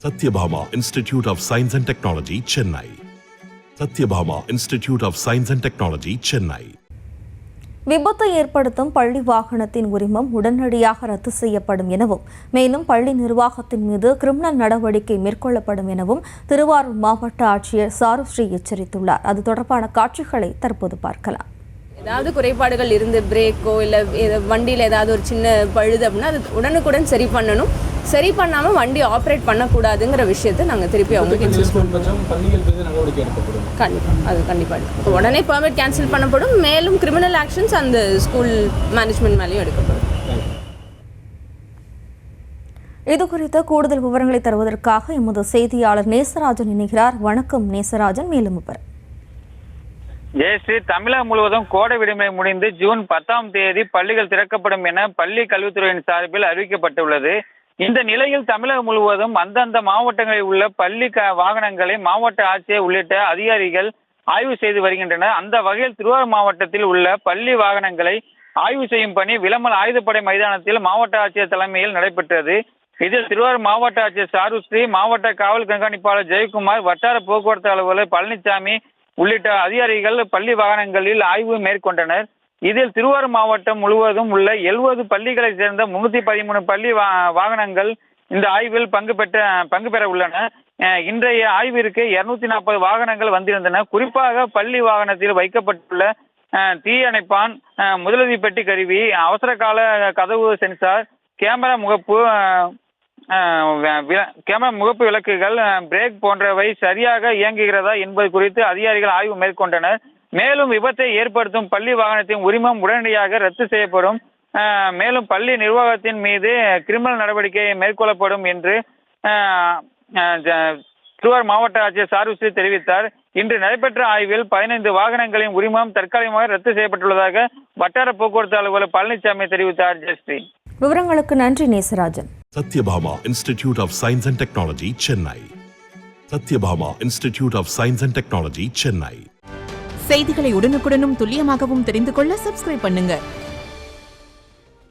Satyabhama Institute of Science and Technology, Chennai. Satyabhama Institute of Science and Technology, Chennai. விபத்தை ஏற்படுத்தும் பள்ளி வாகனத்தின் உரிமம் உடனடியாக ரத்து செய்யப்படும் எனவும் மேலும் பள்ளி நிர்வாகத்தின் மீது கிரிமினல் நடவடிக்கை மேற்கொள்ளப்படும் எனவும் திருவாரூர் மாவட்ட ஆட்சியர் சாருஸ்ரீ எச்சரித்துள்ளார். அது தொடர்பான காட்சிகளை தற்போது பார்க்கலாம். ஏதாவது குறைபாடுகள் இருந்து பிரேக்கோ இல்லை வண்டியில் ஏதாவது ஒரு சின்ன பழுது அப்படின்னா அது உடனுக்குடன் சரி பண்ணணும். சரி பண்ணாமல் வண்டி ஆப்ரேட் பண்ணக்கூடாதுங்கிற விஷயத்தை நாங்கள் திருப்பி அவங்களுக்கு கண்டிப்பாக உடனே பெர்மிட் கேன்சல் பண்ணப்படும். மேலும் கிரிமினல் ஆக்ஷன்ஸ் அந்த ஸ்கூல் மேனேஜ்மெண்ட் மேலேயும் எடுக்கப்படும். இது குறித்த கூடுதல் விவரங்களை தருவதற்காக எமது செய்தியாளர் நேசராஜன் இணைகிறார். வணக்கம் நேசராஜன், மேலும் விவரம். ஜெயஸ்ரீ, தமிழகம் முழுவதும் கோடை விடுமுறை முடிந்து ஜூன் 10ஆம் தேதி பள்ளிகள் திறக்கப்படும் என பள்ளி கல்வித்துறையின் சார்பில் அறிவிக்கப்பட்டுள்ளது. இந்த நிலையில் தமிழகம் முழுவதும் அந்தந்த மாவட்டங்களில் உள்ள பள்ளி வாகனங்களை மாவட்ட ஆட்சியர் உள்ளிட்ட அதிகாரிகள் ஆய்வு செய்து வருகின்றனர். அந்த வகையில் திருவாரூர் மாவட்டத்தில் உள்ள பள்ளி வாகனங்களை ஆய்வு செய்யும் பணி விளமல் ஆயுதப்படை மைதானத்தில் மாவட்ட ஆட்சியர் தலைமையில் நடைபெற்றது. இதில் திருவாரூர் மாவட்ட ஆட்சியர் சாருஸ்ரீ, மாவட்ட காவல் கண்காணிப்பாளர் ஜெயக்குமார், வட்டார போக்குவரத்து அலுவலர் பழனிசாமி உள்ளிட்ட அதிகாரிகள் பள்ளி வாகனங்களில் ஆய்வு மேற்கொண்டனர். இதில் திருவாரூர் மாவட்டம் முழுவதும் உள்ள 70 பள்ளிகளை சேர்ந்த 313 பள்ளி வாகனங்கள் இந்த ஆய்வில் பங்கு பெற உள்ளன. இன்றைய ஆய்விற்கு 240 வாகனங்கள் வந்திருந்தன. குறிப்பாக பள்ளி வாகனத்தில் வைக்கப்பட்டுள்ள தீயணைப்பான், முதலுதவி பெட்டி கருவி, அவசர கால கதவு சென்சார், கேமரா முகப்பு விளக்குகள், பிரேக் போன்றவை சரியாக இயங்குகிறதா என்பது குறித்து அதிகாரிகள் ஆய்வு மேற்கொண்டனர். மேலும் விபத்தை ஏற்படுத்தும் பள்ளி வாகனத்தின் உரிமம் உடனடியாக ரத்து செய்யப்படும். மேலும் பள்ளி நிர்வாகத்தின் மீது கிரிமினல் நடவடிக்கை மேற்கொள்ளப்படும் என்று திருவாரூர் மாவட்ட ஆட்சியர் சாருஸ்ரீ தெரிவித்தார். இன்று நடைபெற்ற ஆய்வில் 15 வாகனங்களின் உரிமம் தற்காலிகமாக ரத்து செய்யப்பட்டுள்ளதாக வட்டார போக்குவரத்து அலுவலர் பழனிசாமி தெரிவித்தார். ஜெயஸ்ரீ, விவரங்களுக்கு நன்றி Nesarajan. Satyabhama Institute of Science and Technology, Chennai. Satyabhama Institute of Science and Technology, Chennai. செய்திகளை உடனுக்குடனும் துல்லியமாகவும் தெரிந்து கொள்ள சப்ஸ்கிரைப் பண்ணுங்க.